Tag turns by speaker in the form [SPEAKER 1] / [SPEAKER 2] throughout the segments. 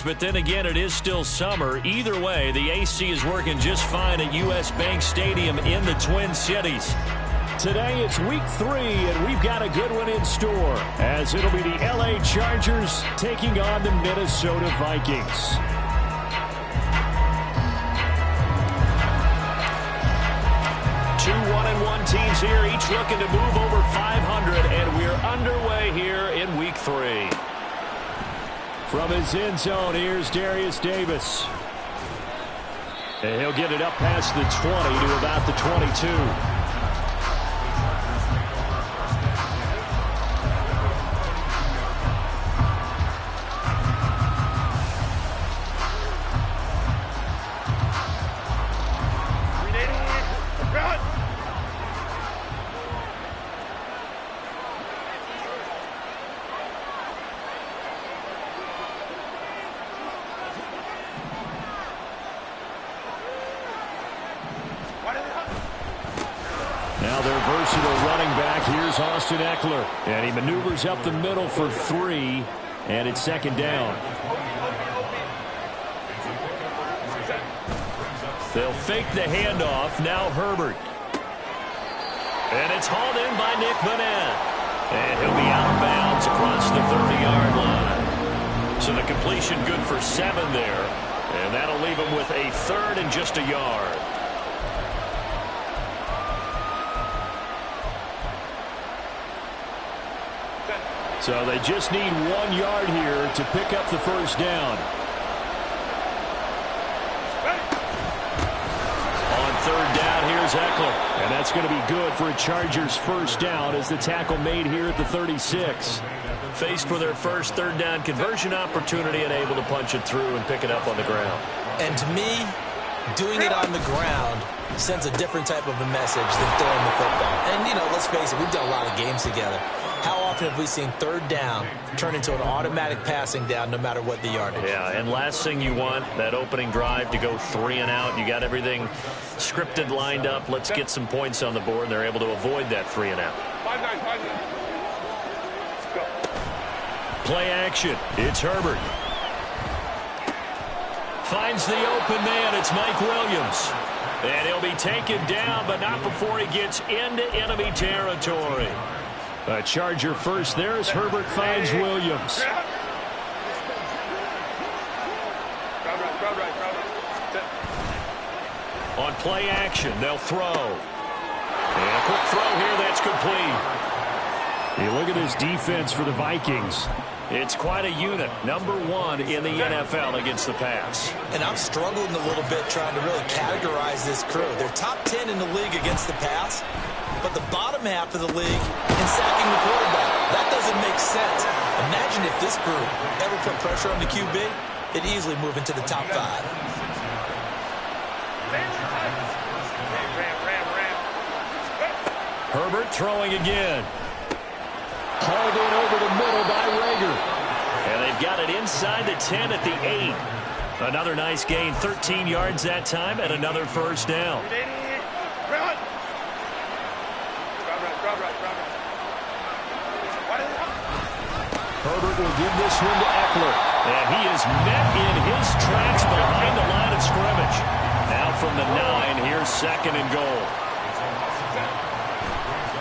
[SPEAKER 1] But then again, it is still summer. Either way, the AC is working just fine at U.S. Bank Stadium in the Twin Cities.
[SPEAKER 2] Today it's week 3, and we've got a good one in store, as it'll be the L.A. Chargers taking on the Minnesota Vikings. Two 1-1 teams here, each looking to move over 500, and we're underway here in week 3. From his end zone, here's Darius Davis. And he'll get it up past the 20 to about the 22. Now their versatile running back, here's Austin Eckler. And he maneuvers up the middle for 3, and it's second down. They'll fake the handoff, now Herbert. And it's hauled in by Nick Vanette. And he'll be out of bounds across the 30-yard line. So the completion good for 7 there. And that'll leave him with a 3rd and just a yard. So they just need 1 yard here to pick up the first down. On 3rd down, here's Eckler. And that's going to be good for a Chargers first down as the tackle made here at the 36. Faced with their first 3rd down conversion opportunity and able to punch it through and pick it up on the ground.
[SPEAKER 3] And to me, doing it on the ground sends a different type of a message than throwing the football. And, you know, let's face it, we've done a lot of games together. How often have we seen 3rd down turn into an automatic passing down no matter what the yardage?
[SPEAKER 1] Yeah, and last thing you want, that opening drive to go 3 and out. You got everything scripted, lined up. Let's get some points on the board, and they're able to avoid that 3 and out. 5-9. Play action. It's Herbert. Finds the open man. It's Mike Williams. And he'll be taken down, but not before he gets into enemy territory. A Charger first there as Herbert finds Williams. On play action, they'll throw. And a quick throw here, that's complete. You look at this defense for the Vikings. It's quite a unit. Number 1 in the NFL against the pass.
[SPEAKER 3] And I'm struggling a little bit trying to really categorize this crew. They're top 10 in the league against the pass, but the bottom half of the league in sacking the quarterback. That doesn't make sense. Imagine if this group ever put pressure on the QB, it'd easily move into the top 5.
[SPEAKER 1] Herbert throwing again. Hauled in over the middle by Rager. And they've got it inside the 10 at the 8. Another nice gain, 13 yards that time, and another first down. Herbert will give this one to Eckler. And he is met in his tracks behind the line of scrimmage. Now from the 9, here's 2nd and goal.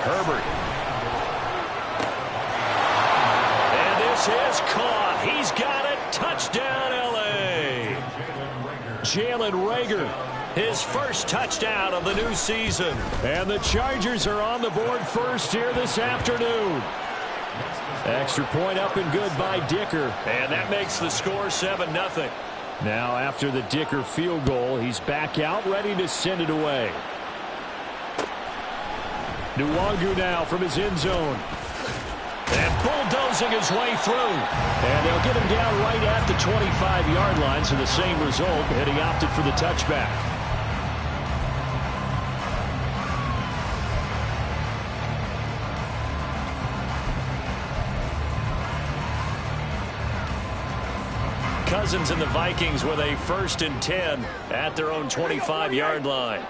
[SPEAKER 1] Herbert. And this is caught. He's got it. Touchdown, L.A. Jalen Rager, his first touchdown of the new season. And the Chargers are on the board first here this afternoon. Extra point up and good by Dicker. And that makes the score 7-0. Now after the Dicker field goal, he's back out ready to send it away. Nwangu now from his end zone. And bulldozing his way through. And they'll get him down right at the 25-yard line, so the same result, and he opted for the touchback. Cousins and the Vikings with a 1st and 10 at their own 25-yard line.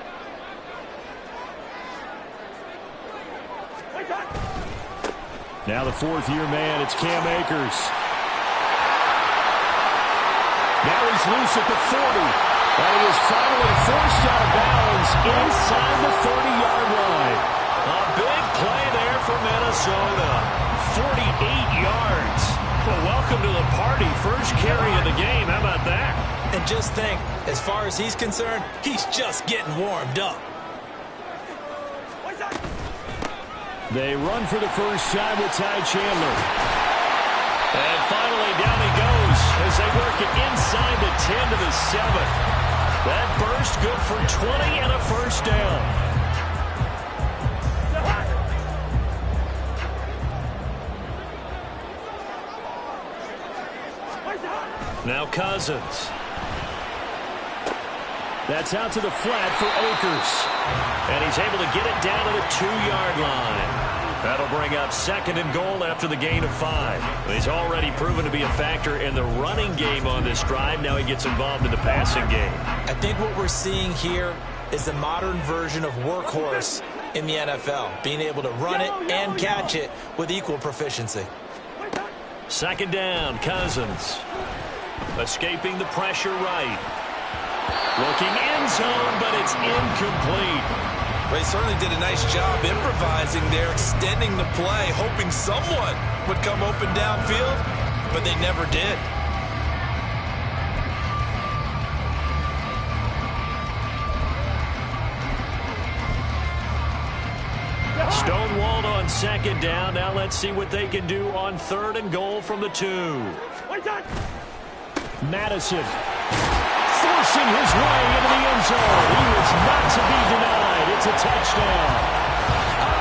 [SPEAKER 1] Now the 4th-year man, it's Cam Akers.
[SPEAKER 2] runs loose at the 40. And he is finally forced out of bounds inside the 30-yard line.
[SPEAKER 1] A big play there for Minnesota. 48 yards. Well, welcome to the party. First carry of the game. How about that?
[SPEAKER 3] And just think, as far as he's concerned, he's just getting warmed up.
[SPEAKER 2] They run for the first time with Ty Chandler.
[SPEAKER 1] And finally, down he goes as they work it inside the 10 to the 7. That burst good for 20 and a first down. Now Cousins.
[SPEAKER 2] That's out to the flat for Akers.
[SPEAKER 1] And he's able to get it down to the 2-yard line. That'll bring up 2nd and goal after the gain of 5. He's already proven to be a factor in the running game on this drive. Now he gets involved in the passing game.
[SPEAKER 3] I think what we're seeing here is the modern version of workhorse in the NFL, being able to run it and catch it with equal proficiency.
[SPEAKER 1] 2nd down, Cousins. Escaping the pressure right. Looking end zone, but it's incomplete.
[SPEAKER 3] They certainly did a nice job improvising there, extending the play, hoping someone would come open downfield, but they never did.
[SPEAKER 1] Stonewalled on 2nd down. Now let's see what they can do on 3rd and goal from the 2.
[SPEAKER 2] Madison forcing his way into the end zone. He was not to be denied. It's a touchdown.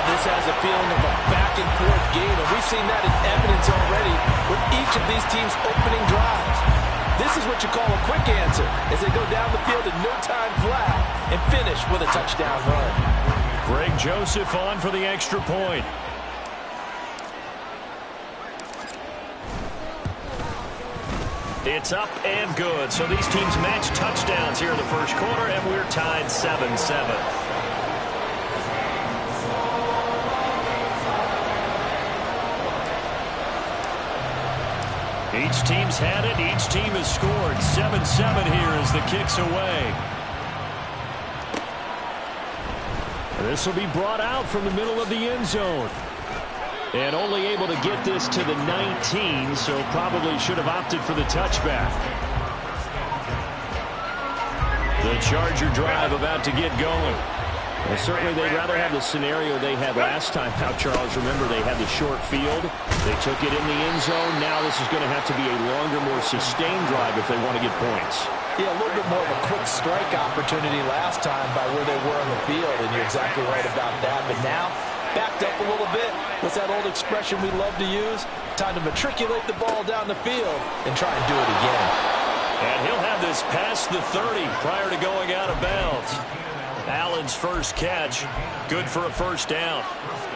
[SPEAKER 4] This has a feeling of a back-and-forth game, and we've seen that in evidence already with each of these teams' opening drives. This is what you call a quick answer, as they go down the field in no time flat and finish with a touchdown run.
[SPEAKER 1] Greg Joseph on for the extra point. It's up and good. So these teams match touchdowns here in the first quarter, and we're tied 7-7. Each team's had it. Each team has scored. 7-7 here as the kick's away.
[SPEAKER 2] This will be brought out from the middle of the end zone. And only able to get this to the 19, so probably should have opted for the touchback. The Charger drive about to get going. Well, certainly they'd rather have the scenario they had last time. Now, Charles, remember they had the short field. They took it in the end zone. Now this is going to have to be a longer, more sustained drive if they want to get points.
[SPEAKER 4] Yeah, a little bit more of a quick strike opportunity last time by where they were on the field, and you're exactly right about that. But now, backed up a little bit. What's that old expression we love to use? Time to matriculate the ball down the field and try and do it again.
[SPEAKER 1] And he'll have this past the 30 prior to going out of bounds. Allen's first catch, good for a first down.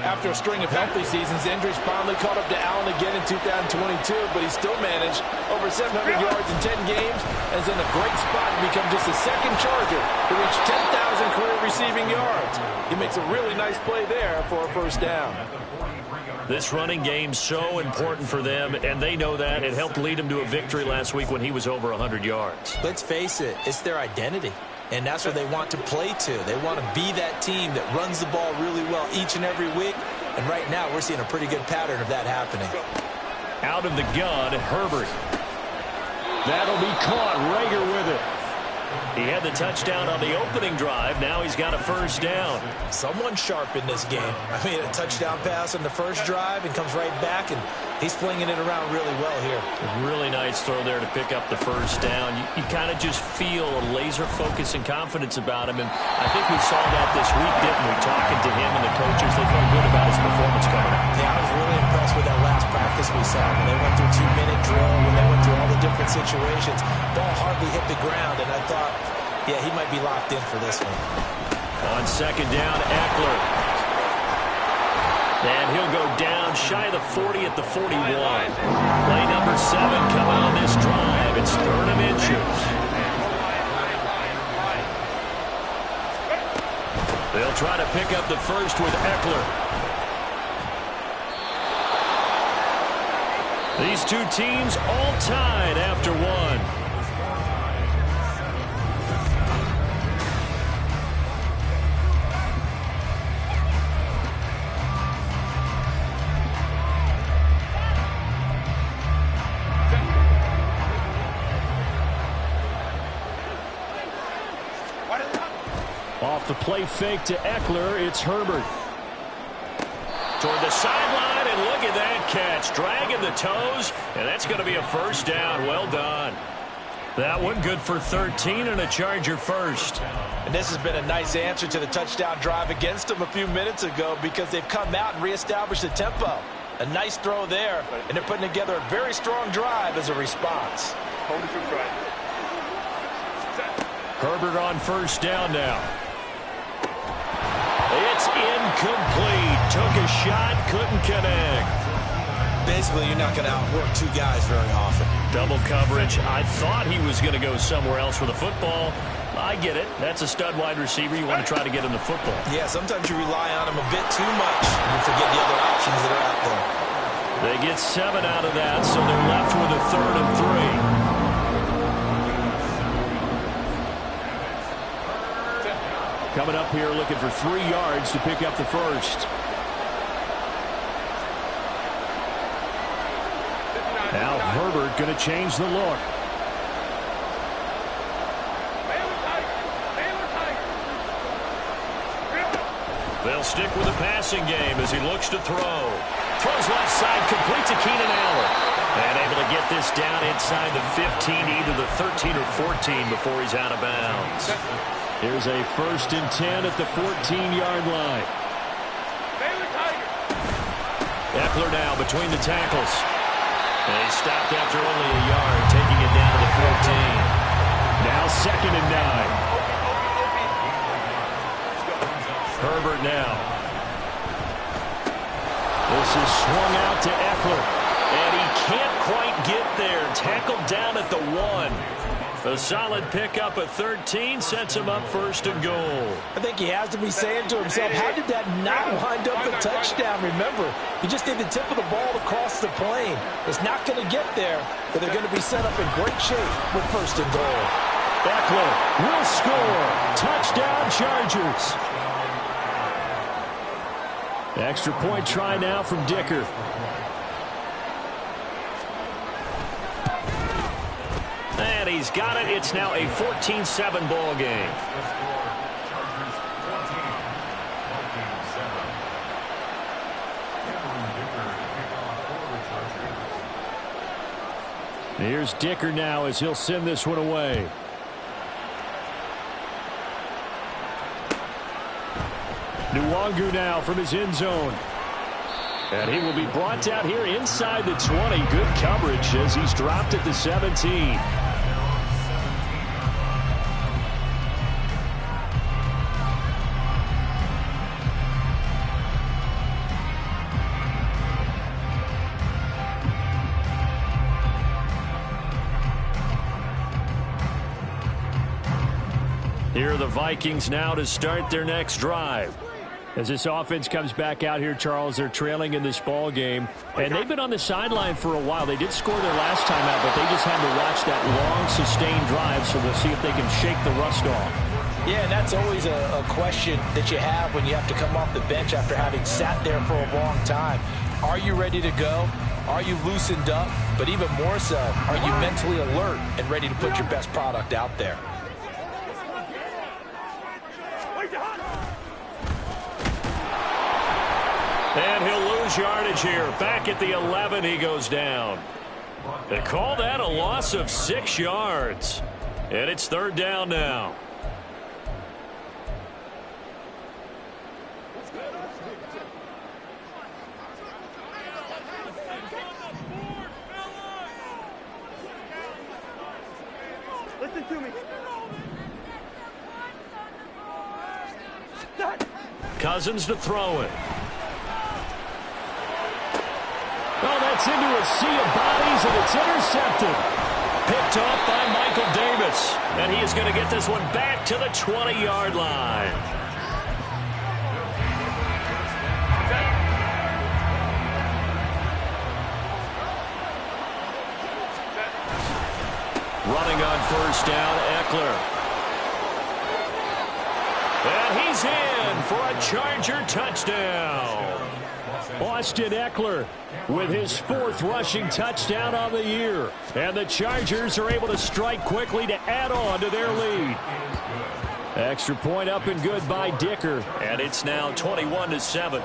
[SPEAKER 4] After a string of healthy seasons, injuries finally caught up to Allen again in 2022, but he still managed over 700 yards in 10 games and is in a great spot to become just the second Charger to reach 10,000 career receiving yards. He makes a really nice play there for a first down.
[SPEAKER 1] This running game's so important for them, and they know that. It helped lead them to a victory last week when he was over 100 yards.
[SPEAKER 3] Let's face it, it's their identity. And that's what they want to play to. They want to be that team that runs the ball really well each and every week. And right now, we're seeing a pretty good pattern of that happening.
[SPEAKER 1] Out of the gun, Herbert.
[SPEAKER 2] That'll be caught. Rager with it.
[SPEAKER 1] He had the touchdown on the opening drive. Now he's got a first down.
[SPEAKER 3] Someone sharp in this game. I mean, a touchdown pass on the first drive and comes right back, and he's flinging it around really well here.
[SPEAKER 1] A really nice throw there to pick up the first down. You kind of just feel a laser focus and confidence about him, and I think we saw that this week, didn't we? Talking to him and the coaches, they felt good about his performance coming out.
[SPEAKER 3] Yeah, I was really impressed with that last practice we saw. When they went through 2-minute drill, when they went through all the different situations, ball hardly hit the ground, and I thought, yeah, he might be locked in for this one.
[SPEAKER 1] On second down, Eckler. And he'll go down shy of the 40 at the 41. Play number 7 coming on this drive. It's 3rd and inches. They'll try to pick up the first with Eckler. These two teams all tied after one.
[SPEAKER 2] Off the play fake to Eckler, it's Herbert.
[SPEAKER 1] Toward the sideline, and look at that catch. Dragging the toes, and that's going to be a first down. Well done. That one good for 13 and a Charger first.
[SPEAKER 3] And this has been a nice answer to the touchdown drive against them a few minutes ago because they've come out and reestablished the tempo. A nice throw there, and they're putting together a very strong drive as a response.
[SPEAKER 1] Herbert on first down now. It's incomplete. Took a shot, couldn't connect.
[SPEAKER 3] Basically, you're not going to outwork two guys very often.
[SPEAKER 1] Double coverage. I thought he was going to go somewhere else with the football. I get it. That's a stud wide receiver. You want to try to get him the football.
[SPEAKER 3] Yeah, sometimes you rely on him a bit too much. You forget the other options that are out there.
[SPEAKER 1] They get 7 out of that, so they're left with a 3rd and 3.
[SPEAKER 2] Coming up here looking for 3 yards to pick up the first. Now Herbert going to change the look.
[SPEAKER 1] They'll stick with the passing game as he looks to throw. Throws left side, complete to Keenan Allen. And able to get this down inside the 15, either the 13 or 14 before he's out of bounds.
[SPEAKER 2] Here's a 1st and 10 at the 14-yard line.
[SPEAKER 1] Eckler now between the tackles. And he stopped after only a yard, taking it down to the 14.
[SPEAKER 2] Now 2nd and 9.
[SPEAKER 1] Herbert now.
[SPEAKER 2] This is swung out to Eckler.
[SPEAKER 1] And he can't quite get there. Tackled down at the 1. A solid pickup at 13 sets him up 1st and goal.
[SPEAKER 3] I think he has to be saying to himself, how did that not wind up a touchdown? Remember, he just did the tip of the ball across the plane. It's not going to get there, but they're going to be set up in great shape with 1st and goal.
[SPEAKER 2] Eckler will score. Touchdown Chargers. Extra point try now from Dicker.
[SPEAKER 1] And he's got it. It's now a 14-7 ball game.
[SPEAKER 2] Here's Dicker now as he'll send this one away. Nwangu now from his end zone. And he will be brought down here inside the 20. Good coverage as he's dropped at the 17.
[SPEAKER 1] Here are the Vikings now to start their next drive.
[SPEAKER 2] As this offense comes back out here, Charles, they're trailing in this ball game. And they've been on the sideline for a while. They did score their last time out, but they just had to watch that long, sustained drive, so we'll see if they can shake the rust off.
[SPEAKER 3] Yeah, and that's always a question that you have when you have to come off the bench after having sat there for a long time. Are you ready to go? Are you loosened up? But even more so, are you mentally alert and ready to put your best product out there?
[SPEAKER 1] And he'll lose yardage here. Back at the 11, he goes down. They call that a loss of 6 yards. And it's 3rd down now.
[SPEAKER 5] Listen to me.
[SPEAKER 1] Cousins to throw it.
[SPEAKER 2] Oh, that's into a sea of bodies, and it's intercepted.
[SPEAKER 1] Picked off by Michael Davis. And he is going to get this one back to the 20-yard line. Running on 1st down, Eckler. And he's in for a Charger touchdown.
[SPEAKER 2] Austin Eckler with his 4th rushing touchdown on the year. And the Chargers are able to strike quickly to add on to their lead. Extra point up and good by Dicker.
[SPEAKER 1] And it's now 21-7.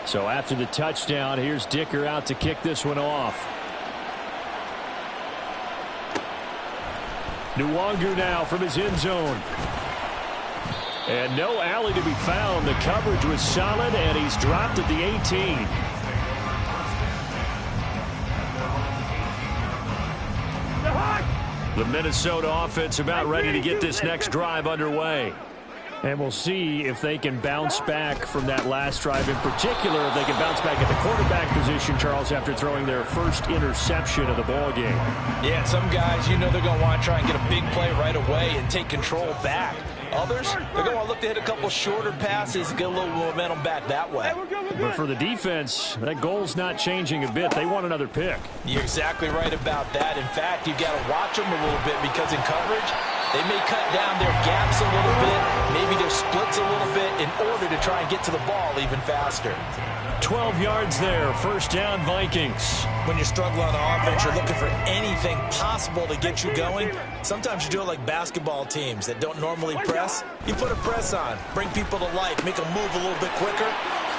[SPEAKER 2] So after the touchdown, here's Dicker out to kick this one off. Nwangu now from his end zone. And no alley to be found. The coverage was solid, and he's dropped at the 18.
[SPEAKER 1] The Minnesota offense about ready to get this next drive underway.
[SPEAKER 2] And we'll see if they can bounce back from that last drive. In particular, if they can bounce back at the quarterback position, Charles, after throwing their first interception of the ball game.
[SPEAKER 3] Yeah, some guys, you know they're going to want to try and get a big play right away and take control back. Others, they're going to want to look to hit a couple shorter passes, get a little momentum back that way.
[SPEAKER 2] But for the defense, that goal's not changing a bit. They want another pick.
[SPEAKER 3] You're exactly right about that. In fact, you've got to watch them a little bit because in coverage, they may cut down their gaps a little bit, maybe their splits a little bit in order to try and get to the ball even faster.
[SPEAKER 2] 12 yards there, first down Vikings.
[SPEAKER 3] When you're struggling on offense, you're looking for anything possible to get you going. Sometimes you do it like basketball teams that don't normally press. You put a press on, bring people to life, make them move a little bit quicker.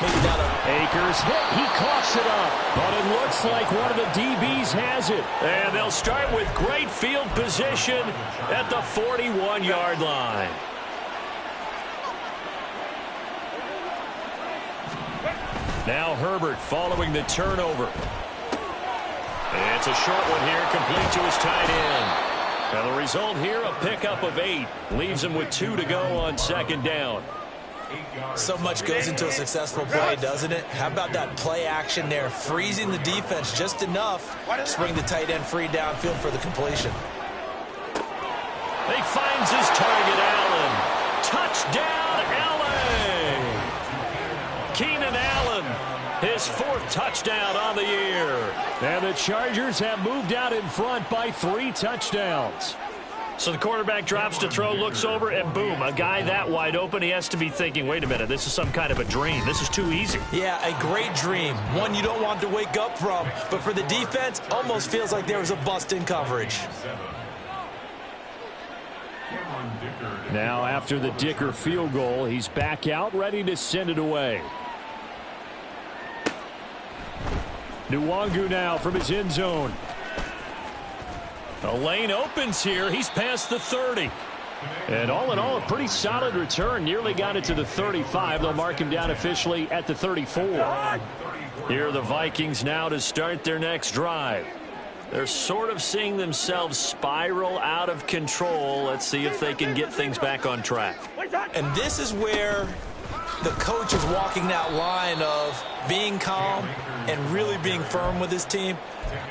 [SPEAKER 3] Maybe not a...
[SPEAKER 2] Akers hit, he coughs it up, but it looks like one of the DBs has it.
[SPEAKER 1] And they'll start with great field position at the 41-yard line. Now Herbert following the turnover. And it's a short one here, complete to his tight end. Now the result here, a pickup of 8. Leaves him with 2 to go on second down.
[SPEAKER 3] So much goes into a successful play, doesn't it? How about that play action there, freezing the defense just enough to bring the tight end free downfield for the completion.
[SPEAKER 1] He finds his target, Allen. Touchdown, L.A. Keenan Allen, his 4th touchdown on the year.
[SPEAKER 2] And the Chargers have moved out in front by 3 touchdowns.
[SPEAKER 1] So the quarterback drops to throw, looks over, and boom, a guy that wide open, he has to be thinking, wait a minute, this is some kind of a dream. This is too easy.
[SPEAKER 3] Yeah, a great dream. One you don't want to wake up from. But for the defense, almost feels like there was a bust in coverage.
[SPEAKER 2] Now after the Dicker field goal, he's back out, ready to send it away. Nwangu now from his end zone.
[SPEAKER 1] The lane opens here. He's past the 30.
[SPEAKER 2] And all in all, a pretty solid return. Nearly got it to the 35. They'll mark him down officially at the 34.
[SPEAKER 1] Here are the Vikings now to start their next drive. They're sort of seeing themselves spiral out of control. Let's see if they can get things back on track.
[SPEAKER 3] And this is where the coach is walking that line of being calm and really being firm with his team.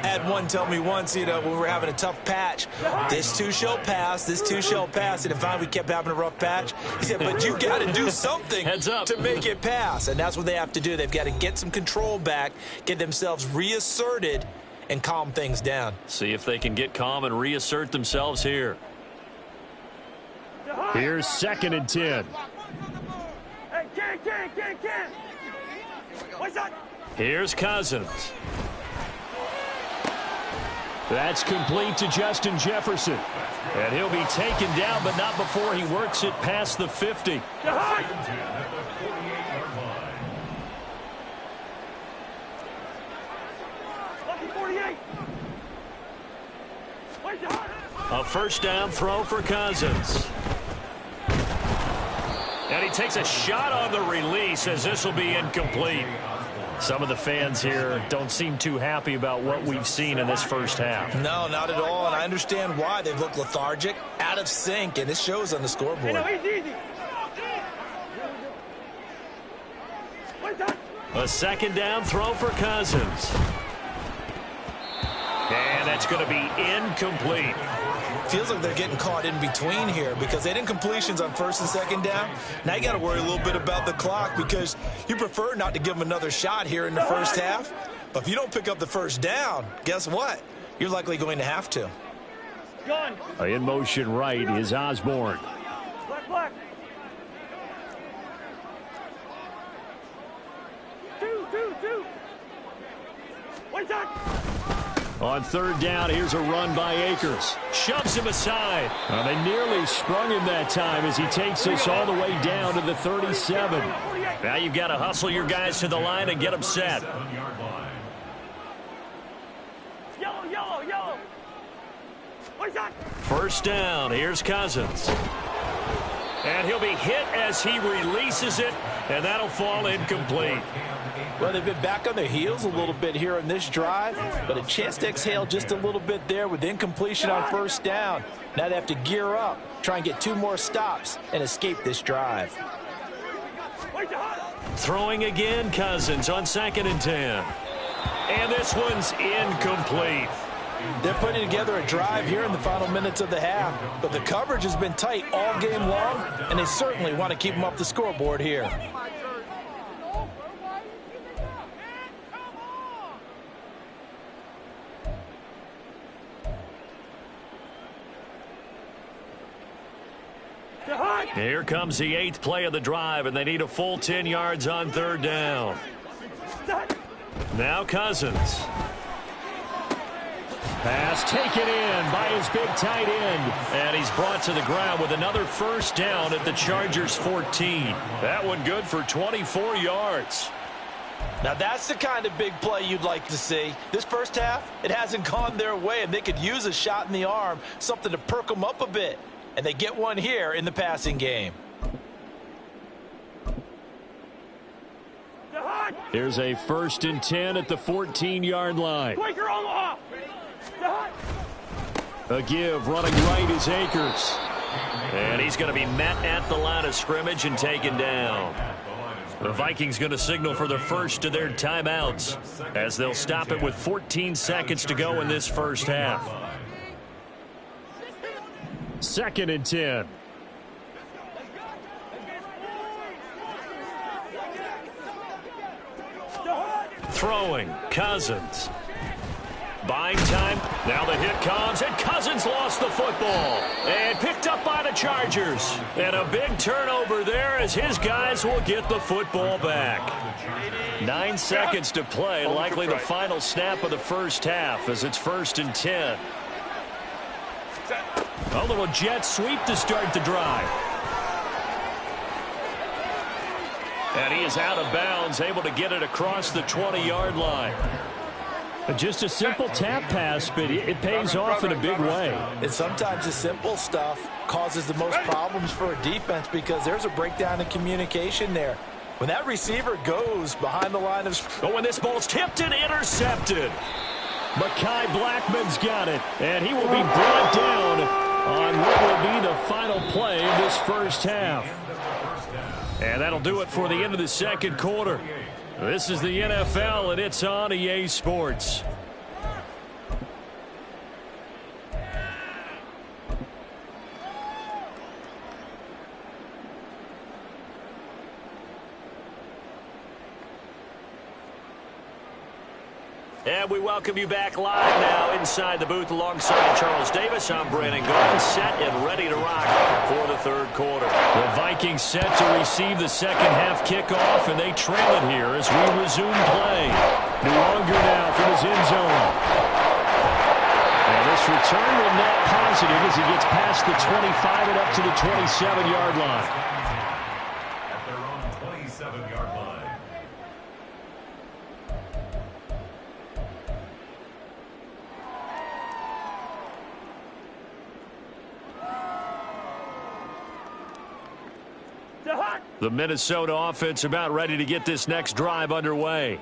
[SPEAKER 3] I had one tell me once, when we were having a tough patch, this too shall pass, this too shall pass. And if finally we kept having a rough patch, he said, but you got to do something to make it pass. And that's what they have to do. They've got to get some control back, get themselves reasserted, and calm things down.
[SPEAKER 1] See if they can get calm and reassert themselves here.
[SPEAKER 2] Here's 2nd and 10.
[SPEAKER 1] Here's Cousins.
[SPEAKER 2] That's complete to Justin Jefferson.
[SPEAKER 1] And he'll be taken down, but not before he works it past the 50. A first down throw for Cousins. And he takes a shot on the release as this will be incomplete.
[SPEAKER 2] Some of the fans here don't seem too happy about what we've seen in this first half.
[SPEAKER 3] No, not at all, and I understand why. They've looked lethargic, out of sync, and it shows on the scoreboard.
[SPEAKER 1] A second down throw for Cousins. And that's going to be incomplete.
[SPEAKER 3] Feels like they're getting caught in between here because they didn't completions on 1st and 2nd down. Now you got to worry a little bit about the clock because you prefer not to give them another shot here in the first half. But if you don't pick up the first down, guess what? You're likely going to have to.
[SPEAKER 2] In motion right is Osborne.
[SPEAKER 1] On third down, here's a run by Akers. Shoves him aside. They nearly sprung him that time as he takes us all the way down to the 37. Now you've got to hustle your guys to the line and get them set.
[SPEAKER 5] Yellow.
[SPEAKER 1] First down, here's Cousins. And he'll be hit as he releases it, and that'll fall incomplete.
[SPEAKER 4] Well, they've been back on their heels a little bit here in this drive, but a chance to exhale just a little bit there with incompletion on first down. Now they have to gear up, try and get 2 more stops, and escape this drive.
[SPEAKER 1] Throwing again, Cousins on 2nd and 10. And this one's incomplete.
[SPEAKER 4] They're putting together a drive here in the final minutes of the half, but the coverage has been tight all game long, and they certainly want to keep them off the scoreboard here.
[SPEAKER 1] Here comes the 8th play of the drive, and they need a full 10 yards on third down. Now Cousins. Pass taken in by his big tight end. And he's brought to the ground with another first down at the Chargers' 14. That one good for 24 yards.
[SPEAKER 4] Now that's the kind of big play you'd like to see. This first half, it hasn't gone their way, and they could use a shot in the arm, something to perk them up a bit. And they get one here in the passing game.
[SPEAKER 1] Here's a 1st and 10 at the 14-yard line. A give running right is Akers. And he's going to be met at the line of scrimmage and taken down. The Vikings going to signal for the first of their timeouts as they'll stop it with 14 seconds to go in this first half. 2nd and 10. Throwing, Cousins. Buying time. Now the hit comes, and Cousins lost the football. And picked up by the Chargers. And a big turnover there as his guys will get the football back. 9 seconds to play, likely the final snap of the first half as it's 1st and 10. A little jet sweep to start the drive. And he is out of bounds, able to get it across the 20-yard line. Just a simple tap pass, but it pays off in a big way.
[SPEAKER 4] And sometimes the simple stuff causes the most problems for a defense because there's a breakdown in communication there. When that receiver goes behind the line of...
[SPEAKER 1] Oh, and this ball's tipped and intercepted. Mekhi Blackman's got it, and he will be brought down on what will be the final play of this first half. And that'll do it for the end of the second quarter. This is the NFL, and it's on EA Sports. And we welcome you back live now inside the booth alongside Charles Davis. I'm Brandon Gaudin, set and ready to rock for the third quarter. The Vikings set to receive the second half kickoff, and they trail it here as we resume play. No longer now from his end zone. And this return will net positive as he gets past the 25 and up to the 27-yard line.
[SPEAKER 6] At their own 27-yard line.
[SPEAKER 1] The Minnesota offense about ready to get this next drive underway.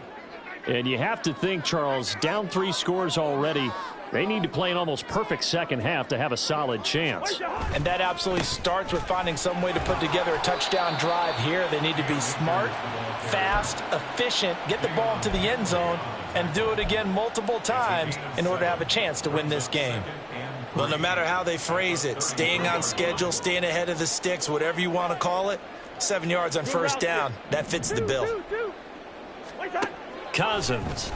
[SPEAKER 1] And you have to think, Charles, down 3 scores already. They need to play an almost perfect second half to have a solid chance.
[SPEAKER 4] And that absolutely starts with finding some way to put together a touchdown drive here. They need to be smart, fast, efficient, get the ball into the end zone, and do it again multiple times in order to have a chance to win this game.
[SPEAKER 3] Well, no matter how they phrase it, staying on schedule, staying ahead of the sticks, whatever you want to call it, 7 yards on first down, that fits the bill.
[SPEAKER 1] Cousins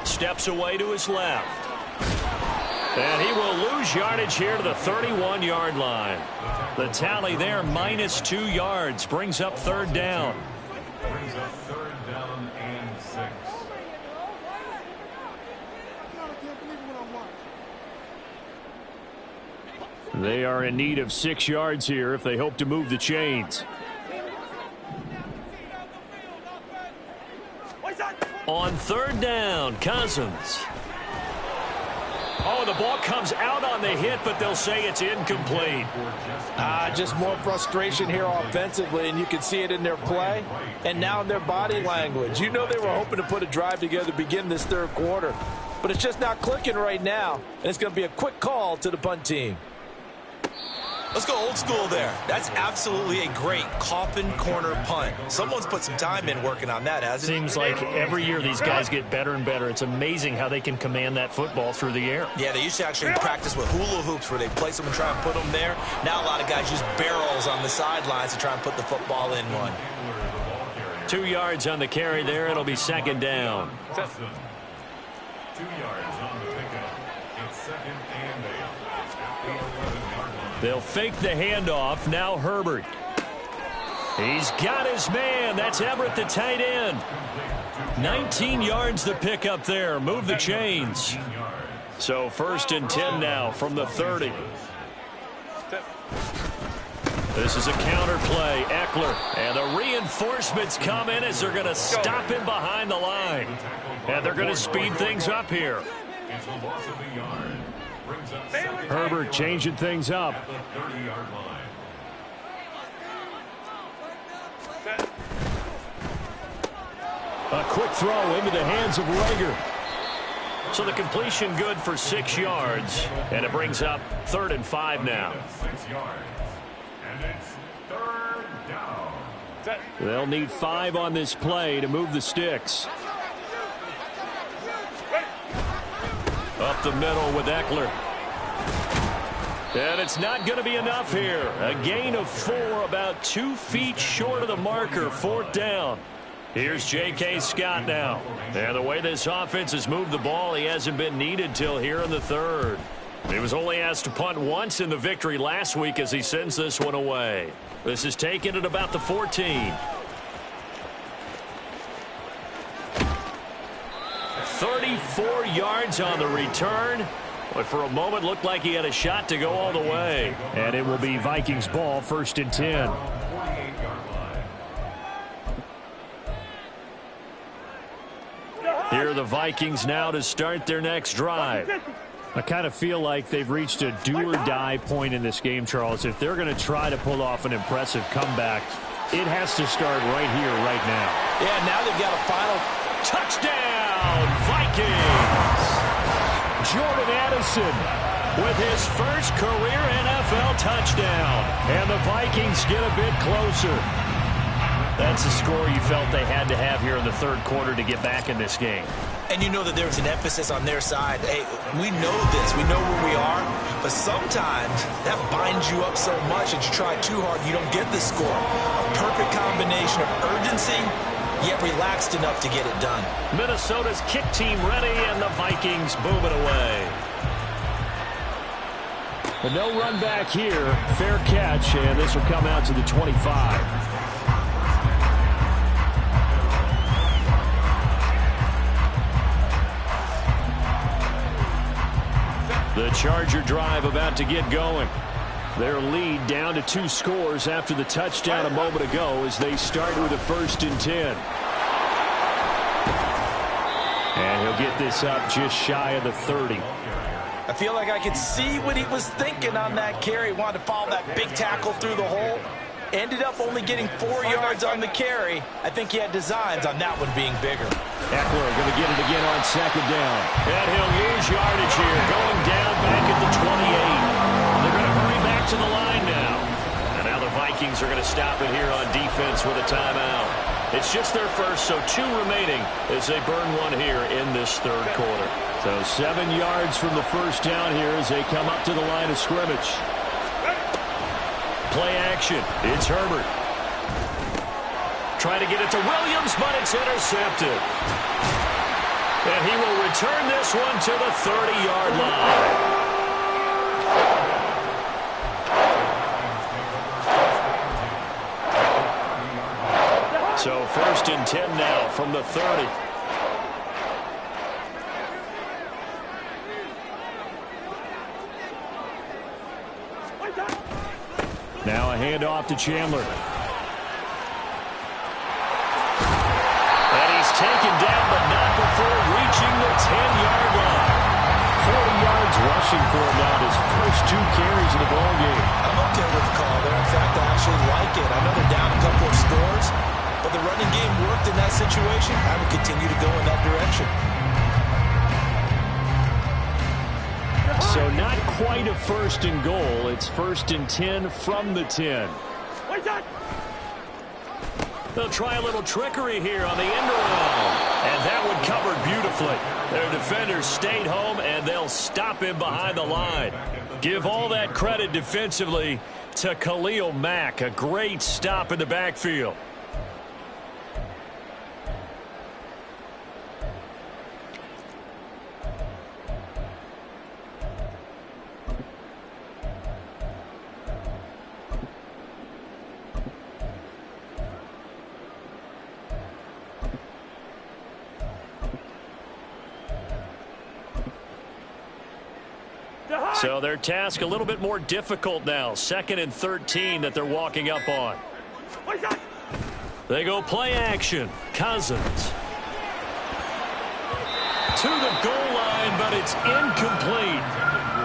[SPEAKER 1] steps away to his left. And he will lose yardage here to the 31-yard line. The tally there, -2 yards, brings up third down.
[SPEAKER 6] Brings up third down and 6.
[SPEAKER 1] They are in need of 6 yards here if they hope to move the chains. On 3rd down, Cousins. Oh, the ball comes out on the hit, but they'll say it's incomplete.
[SPEAKER 4] Just more frustration here offensively, and you can see it in their play and now in their body language. You know they were hoping to put a drive together to begin this 3rd quarter, but it's just not clicking right now, and it's going to be a quick call to the punt team.
[SPEAKER 3] Let's go old school there. That's absolutely a great coffin corner punt. Someone's put some time in working on that, hasn't it?
[SPEAKER 2] Seems like every year these guys get better and better. It's amazing how they can command that football through the air.
[SPEAKER 3] Yeah, they used to actually practice with hula hoops where they place them and try and put them there. Now a lot of guys use barrels on the sidelines to try and put the football in one.
[SPEAKER 1] 2 yards on the carry there. It'll be 2nd down.
[SPEAKER 6] 2 yards on the pickup. It's 2nd and 8.
[SPEAKER 1] They'll fake the handoff. Now Herbert. He's got his man. That's Everett, the tight end. 19 yards the pick up there. Move the chains. So 1st and 10 now from the 30. This is a counter play. Eckler. And the reinforcements come in as they're going to stop him behind the line. And they're going to speed things up here.
[SPEAKER 6] It's a loss of a yard.
[SPEAKER 1] Herbert changing things up. A quick throw into the hands of Reger. So the completion good for 6 yards. And it brings up 3rd and 5 now.
[SPEAKER 6] 6 yards. And it's 3rd down.
[SPEAKER 1] They'll need 5 on this play to move the sticks. Up the middle with Eckler. And it's not going to be enough here. A gain of 4, about 2 feet short of the marker. 4th down. Here's J.K. Scott now. And the way this offense has moved the ball, he hasn't been needed till here in the 3rd. He was only asked to punt once in the victory last week as he sends this one away. This is taken at about the 14. 34 yards on the return. But for a moment, looked like he had a shot to go all the way. And it will be Vikings ball, 1st and 10. Here are the Vikings now to start their next drive. I kind of feel like they've reached a do-or-die point in this game, Charles. If they're going to try to pull off an impressive comeback, it has to start right here, right now.
[SPEAKER 3] Yeah, now they've got a final
[SPEAKER 1] touchdown, Vikings! Jordan Addison with his first career NFL touchdown. And the Vikings get a bit closer. That's a score you felt they had to have here in the 3rd quarter to get back in this game.
[SPEAKER 3] And you know that there was an emphasis on their side. Hey, we know this. We know where we are. But sometimes that binds you up so much that you try too hard, you don't get the score. A perfect combination of urgency, yet relaxed enough to get it done.
[SPEAKER 1] Minnesota's kick team ready, and the Vikings booming away. But no run back here. Fair catch, and this will come out to the 25. The Charger drive about to get going. Their lead down to 2 scores after the touchdown a moment ago as they start with a 1st and 10. And he'll get this up just shy of the 30.
[SPEAKER 3] I feel like I could see what he was thinking on that carry. Wanted to follow that big tackle through the hole. Ended up only getting 4 yards on the carry. I think he had designs on that one being bigger.
[SPEAKER 1] Eckler going to get it again on 2nd down. And he'll lose yardage here. Going down back at the 28. They're going to hurry back to the line now. And now the Vikings are going to stop it here on defense with a timeout. It's just their first, so 2 remaining as they burn one here in this 3rd quarter. So 7 yards from the 1st down here as they come up to the line of scrimmage. Play action. It's Herbert. Trying to get it to Williams, but it's intercepted. And he will return this one to the 30-yard line. So 1st and 10 now from the 30.
[SPEAKER 2] Now a handoff to Chandler.
[SPEAKER 1] And he's taken down, but not before reaching the 10-yard line. 40 yards rushing for him now, his first 2 carries in the ballgame.
[SPEAKER 3] I'm okay with the call there. In fact, I actually like it. I know they're down a couple of scores, but the running game worked in that situation. I would continue to go in that direction.
[SPEAKER 2] So not quite a first and goal. It's 1st and 10 from the 10.
[SPEAKER 1] They'll try a little trickery here on the end around. And that one covered beautifully. Their defenders stayed home, and they'll stop him behind the line. Give all that credit defensively to Khalil Mack. A great stop in the backfield. So their task a little bit more difficult now. 2nd and 13 that they're walking up on. They go play action. Cousins. To the goal line, but it's incomplete.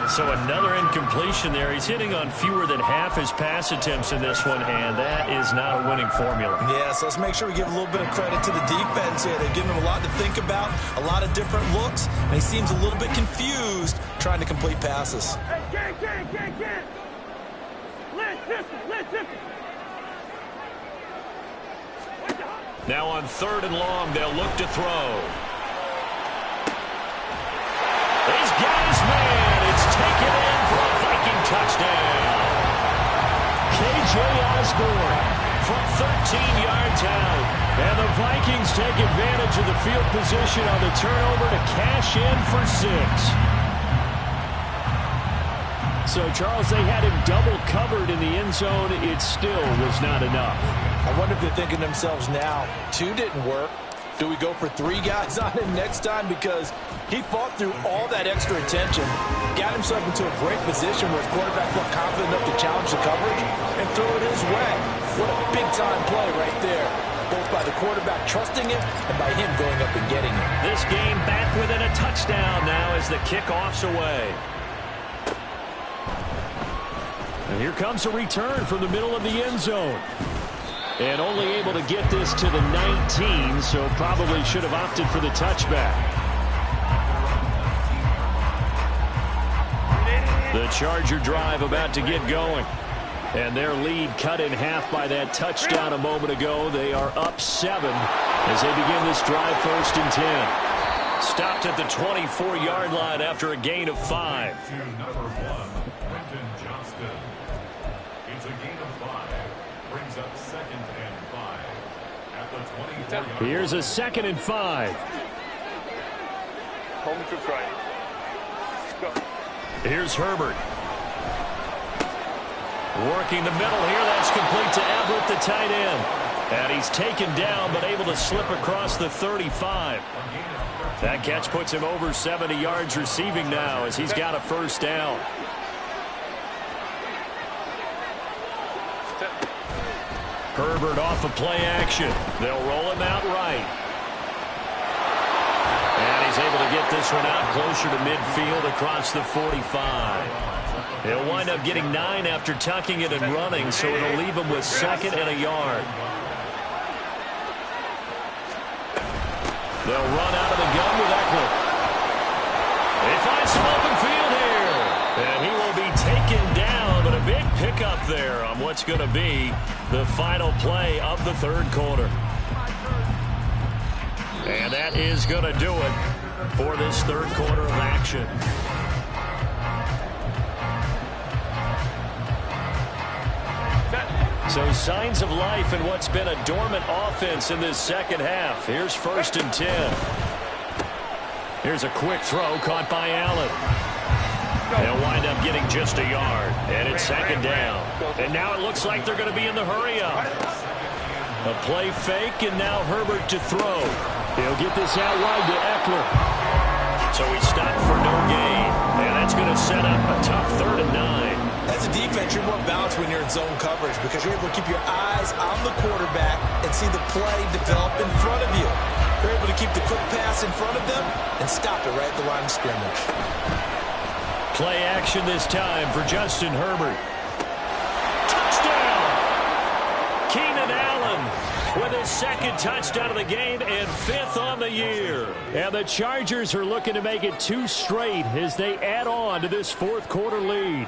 [SPEAKER 1] So another incompletion there. He's hitting on fewer than half his pass attempts in this one, and that is not a winning formula.
[SPEAKER 3] Yeah, so let's make sure we give a little bit of credit to the defense here. They've given him a lot to think about, a lot of different looks, and he seems a little bit confused trying to complete passes.
[SPEAKER 5] Hey, get.
[SPEAKER 1] Now on 3rd and long, they'll look to throw. He's got his man. It's taken in for a Viking touchdown. K.J. Osborne from 13 yards out. And the Vikings take advantage of the field position on the turnover to cash in for 6. So, Charles, they had him double covered in the end zone. It still was not enough.
[SPEAKER 4] I wonder if they're thinking to themselves now, 2 didn't work. Do we go for 3 guys on him next time? Because he fought through all that extra attention, got himself into a great position where his quarterback felt confident enough to challenge the coverage and throw it his way. What a big-time play right there, both by the quarterback trusting him and by him going up and getting it.
[SPEAKER 1] This game back within a touchdown now as the kickoff's away.
[SPEAKER 2] And here comes a return from the middle of the end zone. And only able to get this to the 19, so probably should have opted for the touchback. The Charger drive about to get going. And their lead cut in half by that touchdown a moment ago. They are up 7 as they begin this drive 1st and 10. Stopped at the 24-yard line after a gain of 5.
[SPEAKER 6] To number 1, Quentin Johnston. It's a gain of 5. Brings up 2nd and 5 at the 24-yard line.
[SPEAKER 2] Here's a 2nd and 5.
[SPEAKER 5] Home to try. Go.
[SPEAKER 1] Here's Herbert. Working the middle here. That's complete to Everett, the tight end. And he's taken down, but able to slip across the 35. That catch puts him over 70 yards receiving now as he's got a 1st down. Herbert off of play action. They'll roll him out right. And he's able to get this one out closer to midfield across the 45. He'll wind up getting 9 after tucking it and running, so it'll leave him with 2nd and a yard. They'll run out of the gun with Eckler. He finds some open field here. And he will be taken down, but a big pickup there on what's going to be the final play of the 3rd quarter. And that is going to do it for this 3rd quarter of action. So signs of life in what's been a dormant offense in this 2nd half. Here's 1st and 10. Here's a quick throw caught by Allen. They'll wind up getting just a yard. And it's 2nd down. And now it looks like they're going to be in the hurry-up. A play fake, and now Herbert to throw. He'll get this out wide to Eckler. So he stopped for no gain. And that's going to set up a tough 3rd and 9.
[SPEAKER 3] As a defense, you're more balanced when you're in zone coverage because you're able to keep your eyes on the quarterback and see the play develop in front of you. You're able to keep the quick pass in front of them and stop it right at the line of scrimmage.
[SPEAKER 1] Play action this time for Justin Herbert. Touchdown! Keenan Allen with his second touchdown of the game and 5th on the year. And the Chargers are looking to make it 2 straight as they add on to this 4th quarter lead.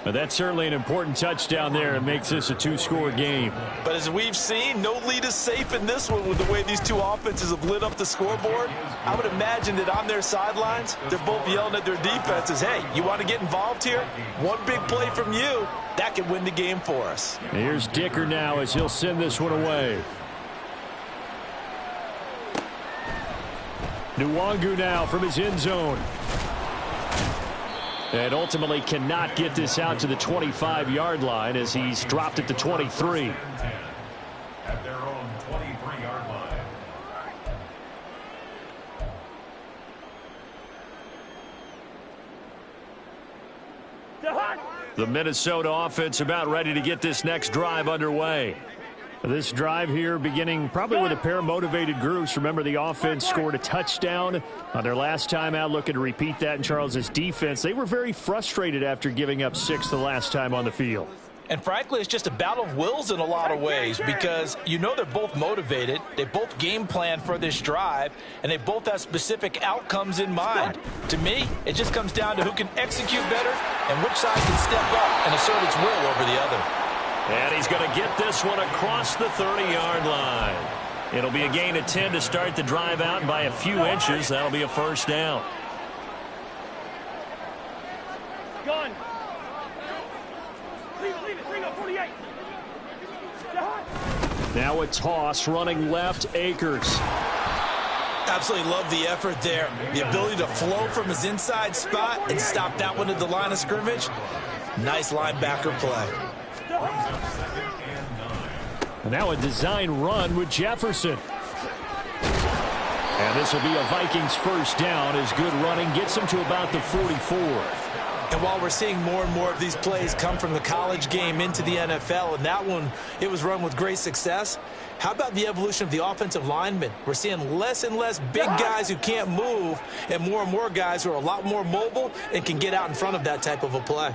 [SPEAKER 1] But that's certainly an important touchdown there. It makes this a 2-score game.
[SPEAKER 3] But as we've seen, no lead is safe in this one with the way these two offenses have lit up the scoreboard. I would imagine that on their sidelines, they're both yelling at their defenses, hey, you want to get involved here? One big play from you, that could win the game for us.
[SPEAKER 1] Here's Dicker now as he'll send this one away. Nwangu now from his end zone. And ultimately cannot get this out to the 25-yard line as he's dropped it to 23.
[SPEAKER 6] At their own 23-yard line.
[SPEAKER 1] The Minnesota offense about ready to get this next drive underway. This drive here beginning probably with a pair of motivated groups. Remember, the offense scored a touchdown on their last time out, looking to repeat that in Charles's defense. They were very frustrated after giving up 6 the last time on the field.
[SPEAKER 3] And frankly, it's just a battle of wills in a lot of ways because you know they're both motivated. They both game plan for this drive, and they both have specific outcomes in mind. To me, it just comes down to who can execute better and which side can step up and assert its will over the other.
[SPEAKER 1] And he's going to get this one across the 30-yard line. It'll be a gain of 10 to start the drive out, and by a few inches, that'll be a first down.
[SPEAKER 5] Gun. Leave it. Bring up 48.
[SPEAKER 1] Now a toss running left, Akers.
[SPEAKER 3] Absolutely love the effort there. The ability to flow from his inside spot and stop that one at the line of scrimmage. Nice linebacker play.
[SPEAKER 1] And now a design run with Jefferson. And this will be a Vikings first down as good running gets them to about the 44.
[SPEAKER 3] And while we're seeing more and more of these plays come from the college game into the NFL, and that one, it was run with great success, how about the evolution of the offensive linemen? We're seeing less and less big guys who can't move and more guys who are a lot more mobile and can get out in front of that type of a play.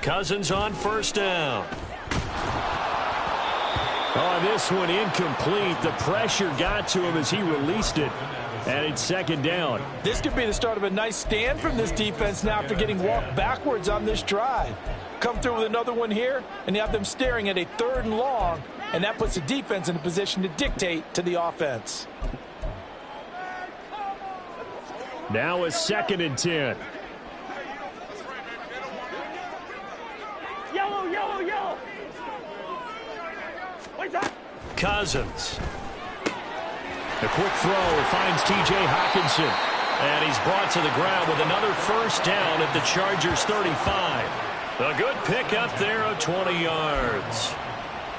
[SPEAKER 1] Cousins on first down. Oh, this one incomplete. The pressure got to him as he released it. And it's second down.
[SPEAKER 4] This could be the start of a nice stand from this defense now after getting walked backwards on this drive. Come through with another one here, and you have them staring at a 3rd and long, and that puts the defense in a position to dictate to the offense.
[SPEAKER 1] Now a 2nd and 10.
[SPEAKER 5] Yellow. What's that?
[SPEAKER 1] Cousins. A quick throw finds T.J. Hockenson. And he's brought to the ground with another first down at the Chargers 35. A good pickup there of 20 yards.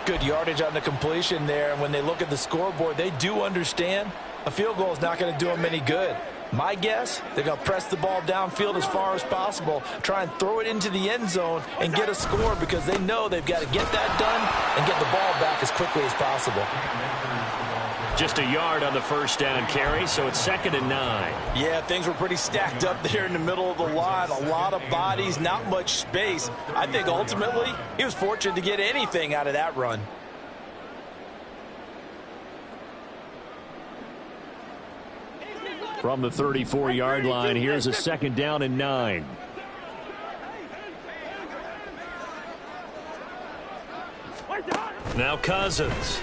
[SPEAKER 4] Good yardage on the completion there. And when they look at the scoreboard, they do understand a field goal is not going to do them any good. My guess, they're going to press the ball downfield as far as possible, try and throw it into the end zone and get a score because they know they've got to get that done and get the ball back as quickly as possible.
[SPEAKER 1] Just a yard on the first down carry, so it's 2nd and 9.
[SPEAKER 3] Yeah, things were pretty stacked up there in the middle of the line. A lot of bodies, not much space. I think ultimately he was fortunate to get anything out of that run.
[SPEAKER 1] From the 34-yard line, here's a 2nd down and 9. Now Cousins.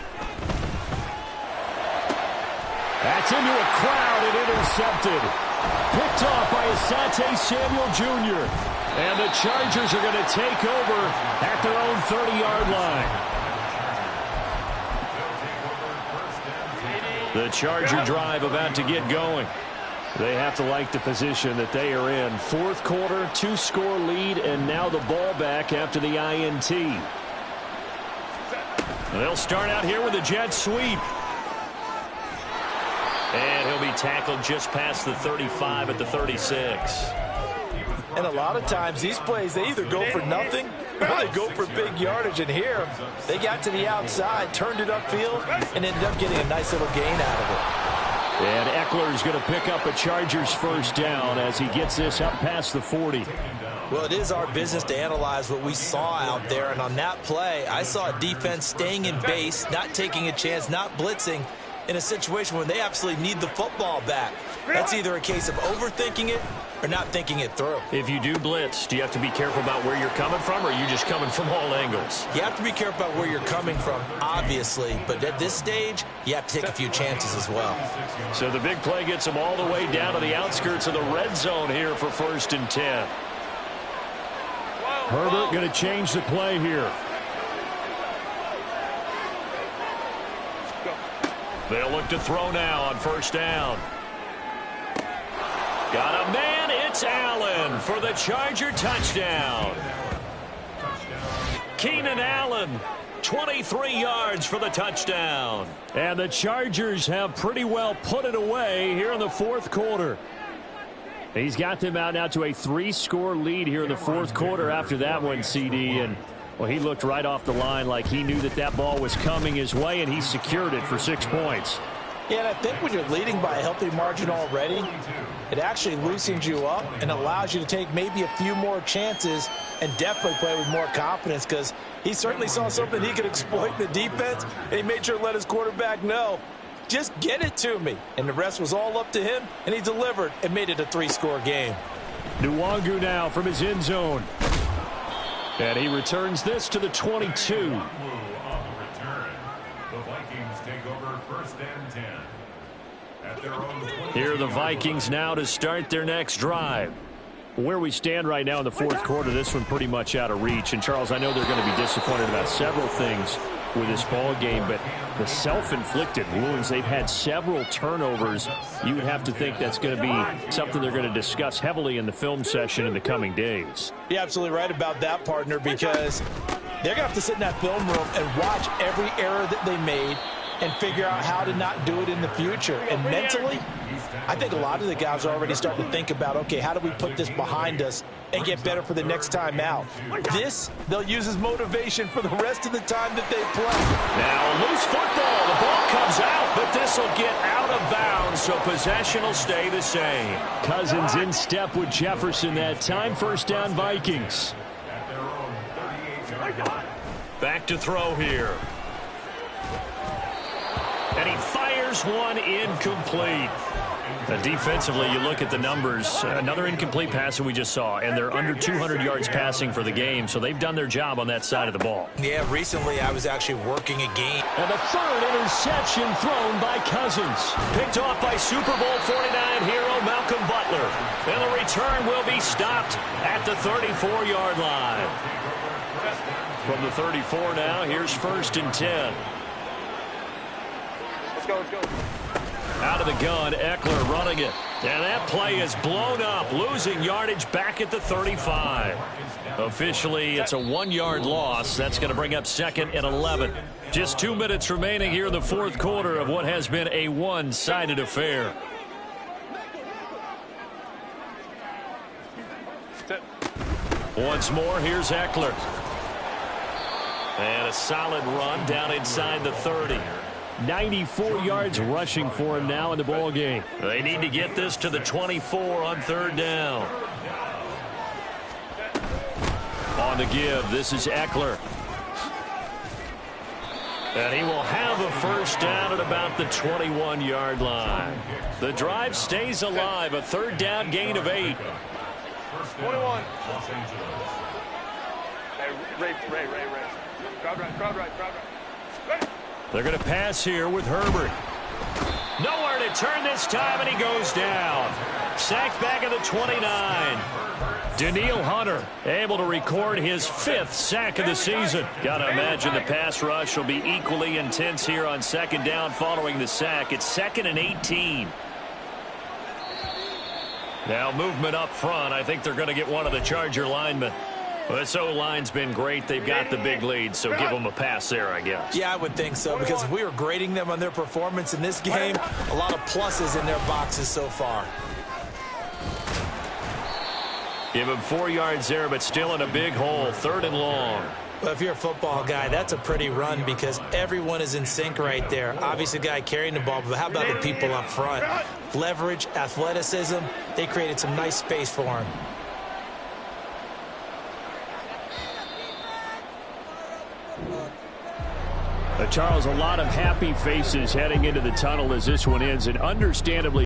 [SPEAKER 1] That's into a crowd and intercepted. Picked off by Asante Samuel Jr. And the Chargers are going to take over at their own 30-yard line. The Charger drive about to get going. They have to like the position that they are in. 4th quarter, 2-score lead, and now the ball back after the INT. They'll start out here with a jet sweep. And he'll be tackled just past the 35 at the 36.
[SPEAKER 4] And a lot of times these plays, they either go for nothing or they go for big yardage. And here, they got to the outside, turned it upfield, and ended up getting a nice little gain out of it.
[SPEAKER 2] And Eckler's going to pick up a Chargers first down as he gets this up past the 40.
[SPEAKER 3] Well, it is our business to analyze what we saw out there. And on that play, I saw a defense staying in base, not taking a chance, not blitzing in a situation where they absolutely need the football back. That's either a case of overthinking it or not thinking it through.
[SPEAKER 1] If you do blitz, do you have to be careful about where you're coming from, or are you just coming from all angles?
[SPEAKER 3] You have to be careful about where you're coming from, obviously. But at this stage, you have to take a few chances as well.
[SPEAKER 1] So the big play gets them all the way down to the outskirts of the red zone here for 1st and 10.
[SPEAKER 2] Herbert going to change the play here.
[SPEAKER 1] They'll look to throw now on 1st down. Got a man, it's Allen for the Charger touchdown. Keenan Allen, 23 yards for the touchdown.
[SPEAKER 2] And the Chargers have pretty well put it away here in the 4th quarter. He's got them out now to a 3-score lead here in the 4th quarter after that one, CD. And, well, he looked right off the line like he knew that that ball was coming his way, and he secured it for 6 points.
[SPEAKER 4] Yeah, and I think when you're leading by a healthy margin already, it actually loosens you up and allows you to take maybe a few more chances and definitely play with more confidence, because he certainly saw something he could exploit in the defense, and he made sure to let his quarterback know, just get it to me. And the rest was all up to him, and he delivered and made it a 3-score game.
[SPEAKER 2] Nwangu now from his end zone. And he returns this to the 22.
[SPEAKER 1] Here are the Vikings now to start their next drive.
[SPEAKER 2] Where we stand right now in the 4th quarter, this one pretty much out of reach. And, Charles, I know they're going to be disappointed about several things with this ball game, but the self-inflicted wounds, they've had several turnovers. You would have to think that's going to be something they're going to discuss heavily in the film session in the coming days.
[SPEAKER 4] You're absolutely right about that, partner, because they're going to have to sit in that film room and watch every error that they made and figure out how to not do it in the future. And mentally, I think a lot of the guys are already starting to think about, okay, how do we put this behind us and get better for the next time out? This, they'll use as motivation for the rest of the time that they play.
[SPEAKER 1] Now, loose football. The ball comes out, but this will get out of bounds, so possession will stay the same.
[SPEAKER 2] Cousins in step with Jefferson that time. 1st down, Vikings.
[SPEAKER 1] Back to throw here. And he fires one incomplete.
[SPEAKER 2] Defensively, you look at the numbers. Another incomplete pass that we just saw, and they're under 200 yards passing for the game, so they've done their job on that side of the ball.
[SPEAKER 3] Yeah, recently I was actually working a game.
[SPEAKER 2] And the 3rd interception thrown by Cousins.
[SPEAKER 1] Picked off by Super Bowl 49 hero Malcolm Butler. And the return will be stopped at the 34-yard line. From the 34 now, here's 1st and 10.
[SPEAKER 5] Let's go.
[SPEAKER 1] Out of the gun, Eckler running it. And that play is blown up, losing yardage back at the 35. Officially, it's a 1-yard loss. That's going to bring up 2nd and 11. Just 2 minutes remaining here in the 4th quarter of what has been a one-sided affair. Once more, here's Eckler. And a solid run down inside the 30.
[SPEAKER 2] 94 yards rushing for him now in the ball game.
[SPEAKER 1] They need to get this to the 24 on 3rd down. On the give, this is Eckler. And he will have a 1st down at about the 21-yard line. The drive stays alive, a 3rd down gain of 8.
[SPEAKER 5] 21. Hey, Ray. Crowd right.
[SPEAKER 1] They're going to pass here with Herbert. Nowhere to turn this time, and he goes down. Sacked back at the 29. Danielle Hunter able to record his 5th sack of the season. Got to imagine the pass rush will be equally intense here on 2nd down following the sack. It's 2nd and 18. Now movement up front. I think they're going to get one of the Charger linemen. Well, this O-line's been great. They've got the big lead, so give them a pass there, I guess.
[SPEAKER 3] Yeah, I would think so, because if we were grading them on their performance in this game, a lot of pluses in their boxes so far.
[SPEAKER 2] Give him 4 yards there, but still in a big hole. 3rd and long.
[SPEAKER 3] Well, if you're a football guy, that's a pretty run because everyone is in sync right there. Obviously, the guy carrying the ball, but how about the people up front? Leverage, athleticism, they created some nice space for him.
[SPEAKER 1] Charles, a lot of happy faces heading into the tunnel as this one ends, and understandably